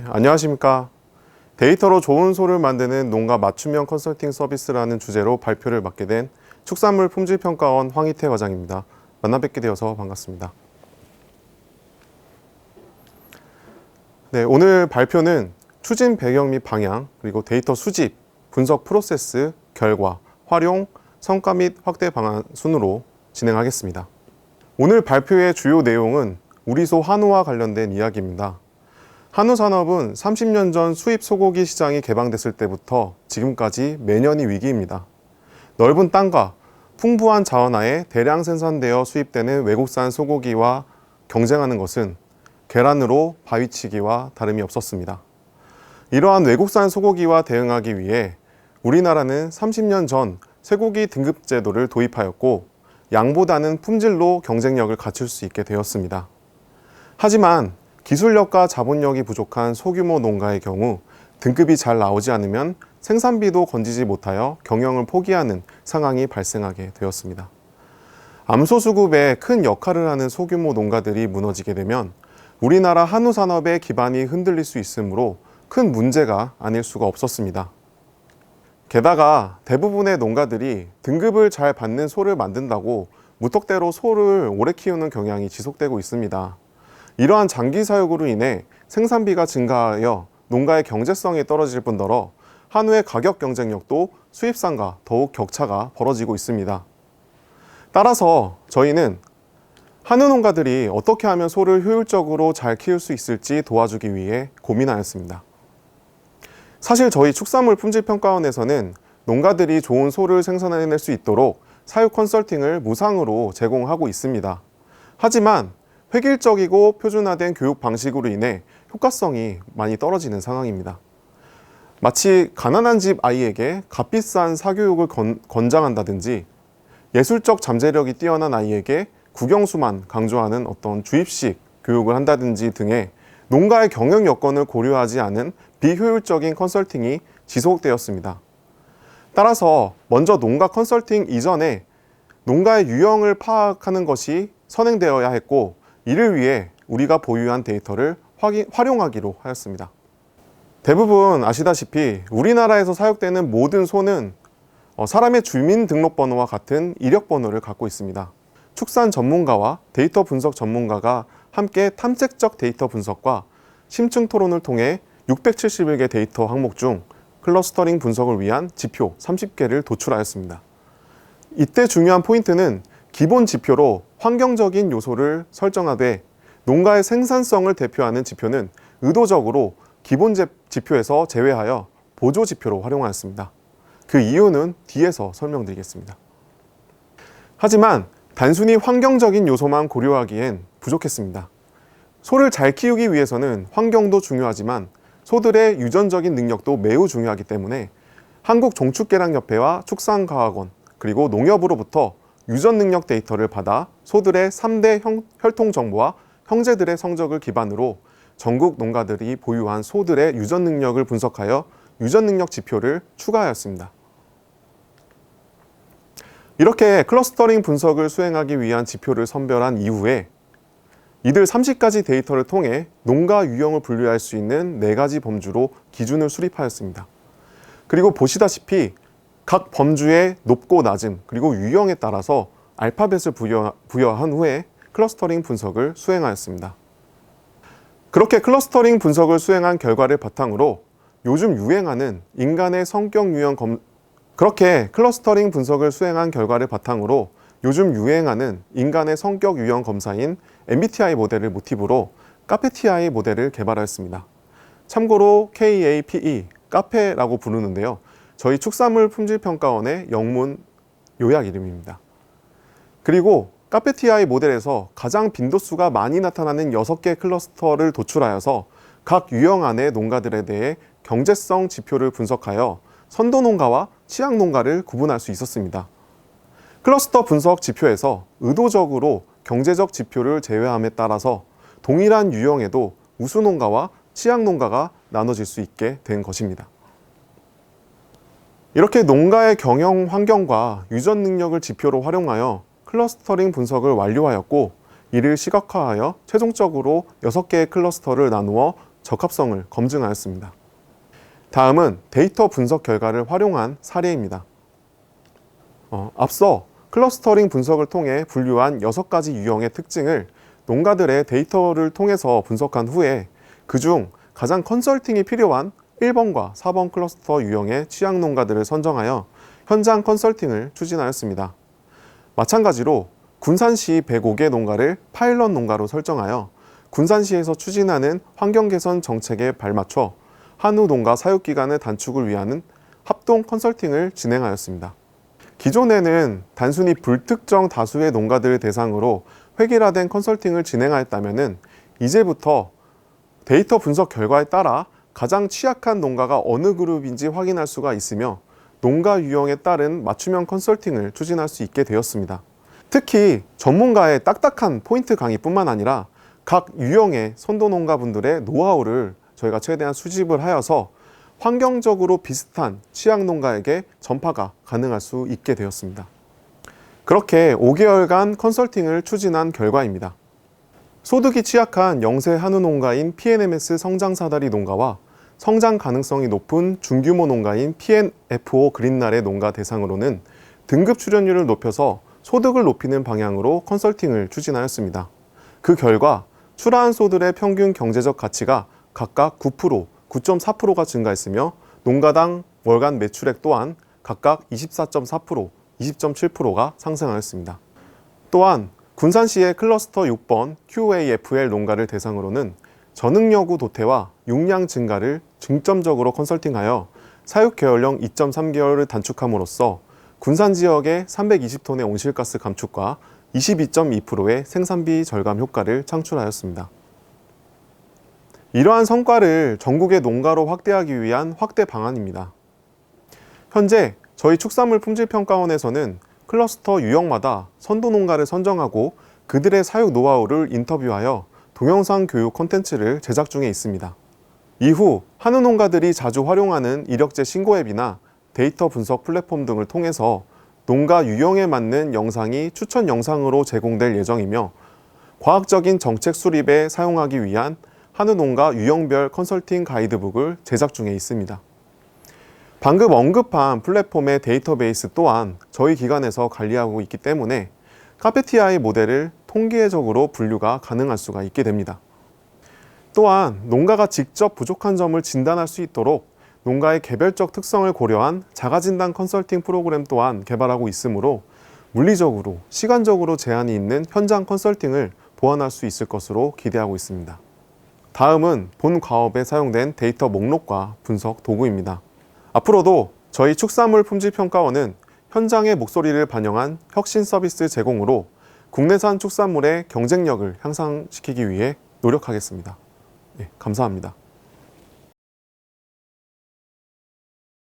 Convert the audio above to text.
안녕하십니까. 데이터로 좋은 소를 만드는 농가 맞춤형 컨설팅 서비스라는 주제로 발표를 맡게 된 축산물 품질평가원 황희태 과장입니다. 만나 뵙게 되어서 반갑습니다. 네, 오늘 발표는 추진 배경 및 방향, 그리고 데이터 수집, 분석 프로세스, 결과, 활용, 성과 및 확대 방안 순으로 진행하겠습니다. 오늘 발표의 주요 내용은 우리 소 한우와 관련된 이야기입니다. 한우 산업은 30년 전 수입 소고기 시장이 개방됐을 때부터 지금까지 매년이 위기입니다. 넓은 땅과 풍부한 자원하에 대량 생산되어 수입되는 외국산 소고기와 경쟁하는 것은 계란으로 바위치기와 다름이 없었습니다. 이러한 외국산 소고기와 대응하기 위해 우리나라는 30년 전 쇠고기 등급 제도를 도입하였고 양보다는 품질로 경쟁력을 갖출 수 있게 되었습니다. 하지만 기술력과 자본력이 부족한 소규모 농가의 경우 등급이 잘 나오지 않으면 생산비도 건지지 못하여 경영을 포기하는 상황이 발생하게 되었습니다. 암소 수급에 큰 역할을 하는 소규모 농가들이 무너지게 되면 우리나라 한우 산업의 기반이 흔들릴 수 있으므로 큰 문제가 아닐 수가 없었습니다. 게다가 대부분의 농가들이 등급을 잘 받는 소를 만든다고 무턱대로 소를 오래 키우는 경향이 지속되고 있습니다. 이러한 장기 사육으로 인해 생산비가 증가하여 농가의 경제성이 떨어질 뿐더러 한우의 가격 경쟁력도 수입산과 더욱 격차가 벌어지고 있습니다. 따라서 저희는 한우 농가들이 어떻게 하면 소를 효율적으로 잘 키울 수 있을지 도와주기 위해 고민하였습니다. 사실 저희 축산물 품질평가원에서는 농가들이 좋은 소를 생산해낼 수 있도록 사육 컨설팅을 무상으로 제공하고 있습니다. 하지만 획일적이고 표준화된 교육 방식으로 인해 효과성이 많이 떨어지는 상황입니다. 마치 가난한 집 아이에게 값비싼 사교육을 권장한다든지 예술적 잠재력이 뛰어난 아이에게 국영수만 강조하는 어떤 주입식 교육을 한다든지 등의 농가의 경영 여건을 고려하지 않은 비효율적인 컨설팅이 지속되었습니다. 따라서 먼저 농가 컨설팅 이전에 농가의 유형을 파악하는 것이 선행되어야 했고 이를 위해 우리가 보유한 데이터를 활용하기로 하였습니다. 대부분 아시다시피 우리나라에서 사육되는 모든 소는 사람의 주민등록번호와 같은 이력번호를 갖고 있습니다. 축산 전문가와 데이터 분석 전문가가 함께 탐색적 데이터 분석과 심층 토론을 통해 671개 데이터 항목 중 클러스터링 분석을 위한 지표 30개를 도출하였습니다. 이때 중요한 포인트는 기본 지표로 환경적인 요소를 설정하되 농가의 생산성을 대표하는 지표는 의도적으로 기본 지표에서 제외하여 보조 지표로 활용하였습니다. 그 이유는 뒤에서 설명드리겠습니다. 하지만 단순히 환경적인 요소만 고려하기엔 부족했습니다. 소를 잘 키우기 위해서는 환경도 중요하지만 소들의 유전적인 능력도 매우 중요하기 때문에 한국종축계량협회와 축산과학원 그리고 농협으로부터 유전 능력 데이터를 받아 소들의 3대 혈통 정보와 형제들의 성적을 기반으로 전국 농가들이 보유한 소들의 유전 능력을 분석하여 유전 능력 지표를 추가하였습니다. 이렇게 클러스터링 분석을 수행하기 위한 지표를 선별한 이후에 이들 30가지 데이터를 통해 농가 유형을 분류할 수 있는 4가지 범주로 기준을 수립하였습니다. 그리고 보시다시피 각 범주의 높고 낮음 그리고 유형에 따라서 알파벳을 부여한 후에 클러스터링 분석을 수행하였습니다. 그렇게 클러스터링 분석을 수행한 결과를 바탕으로 요즘 유행하는 인간의 성격 유형 검사인 MBTI 모델을 모티브로 카페TI 모델을 개발하였습니다. 참고로 KAPE, 카페라고 부르는데요. 저희 축산물 품질평가원의 영문 요약 이름입니다. 그리고 카페TI 모델에서 가장 빈도수가 많이 나타나는 6개 클러스터를 도출하여서 각 유형 안의 농가들에 대해 경제성 지표를 분석하여 선도농가와 취약농가를 구분할 수 있었습니다. 클러스터 분석 지표에서 의도적으로 경제적 지표를 제외함에 따라서 동일한 유형에도 우수농가와 취약농가가 나눠질 수 있게 된 것입니다. 이렇게 농가의 경영 환경과 유전 능력을 지표로 활용하여 클러스터링 분석을 완료하였고 이를 시각화하여 최종적으로 6개의 클러스터를 나누어 적합성을 검증하였습니다. 다음은 데이터 분석 결과를 활용한 사례입니다. 앞서 클러스터링 분석을 통해 분류한 6가지 유형의 특징을 농가들의 데이터를 통해서 분석한 후에 그중 가장 컨설팅이 필요한 1번과 4번 클러스터 유형의 취약 농가들을 선정하여 현장 컨설팅을 추진하였습니다. 마찬가지로 군산시 105개 농가를 파일럿 농가로 설정하여 군산시에서 추진하는 환경 개선 정책에 발맞춰 한우 농가 사육기간의 단축을 위한 합동 컨설팅을 진행하였습니다. 기존에는 단순히 불특정 다수의 농가들을 대상으로 획일화된 컨설팅을 진행하였다면 이제부터 데이터 분석 결과에 따라 가장 취약한 농가가 어느 그룹인지 확인할 수가 있으며 농가 유형에 따른 맞춤형 컨설팅을 추진할 수 있게 되었습니다. 특히 전문가의 딱딱한 포인트 강의뿐만 아니라 각 유형의 선도 농가분들의 노하우를 저희가 최대한 수집을 하여서 환경적으로 비슷한 취약 농가에게 전파가 가능할 수 있게 되었습니다. 그렇게 5개월간 컨설팅을 추진한 결과입니다. 소득이 취약한 영세 한우 농가인 PNMS 성장사다리 농가와 성장 가능성이 높은 중규모 농가인 PNFO 그린날의 농가 대상으로는 등급 출연율을 높여서 소득을 높이는 방향으로 컨설팅을 추진하였습니다. 그 결과 출하한 소들의 평균 경제적 가치가 각각 9%, 9.4%가 증가했으며 농가당 월간 매출액 또한 각각 24.4%, 20.7%가 상승하였습니다. 또한 군산시의 클러스터 6번 QAFL 농가를 대상으로는 전응여구 도태와 용량 증가를 중점적으로 컨설팅하여 사육 개월령 2.3개월을 단축함으로써 군산 지역의 320톤의 온실가스 감축과 22.2%의 생산비 절감 효과를 창출하였습니다. 이러한 성과를 전국의 농가로 확대하기 위한 확대 방안입니다. 현재 저희 축산물 품질평가원에서는 클러스터 유형마다 선도 농가를 선정하고 그들의 사육 노하우를 인터뷰하여 동영상 교육 콘텐츠를 제작 중에 있습니다. 이후 한우 농가들이 자주 활용하는 이력제 신고 앱이나 데이터 분석 플랫폼 등을 통해서 농가 유형에 맞는 영상이 추천 영상으로 제공될 예정이며 과학적인 정책 수립에 사용하기 위한 한우 농가 유형별 컨설팅 가이드북을 제작 중에 있습니다. 방금 언급한 플랫폼의 데이터베이스 또한 저희 기관에서 관리하고 있기 때문에 카페티아의 모델을 통계적으로 분류가 가능할 수가 있게 됩니다. 또한 농가가 직접 부족한 점을 진단할 수 있도록 농가의 개별적 특성을 고려한 자가진단 컨설팅 프로그램 또한 개발하고 있으므로 물리적으로, 시간적으로 제한이 있는 현장 컨설팅을 보완할 수 있을 것으로 기대하고 있습니다. 다음은 본 과업에 사용된 데이터 목록과 분석 도구입니다. 앞으로도 저희 축산물 품질평가원은 현장의 목소리를 반영한 혁신 서비스 제공으로 국내산 축산물의 경쟁력을 향상시키기 위해 노력하겠습니다. 감사합니다.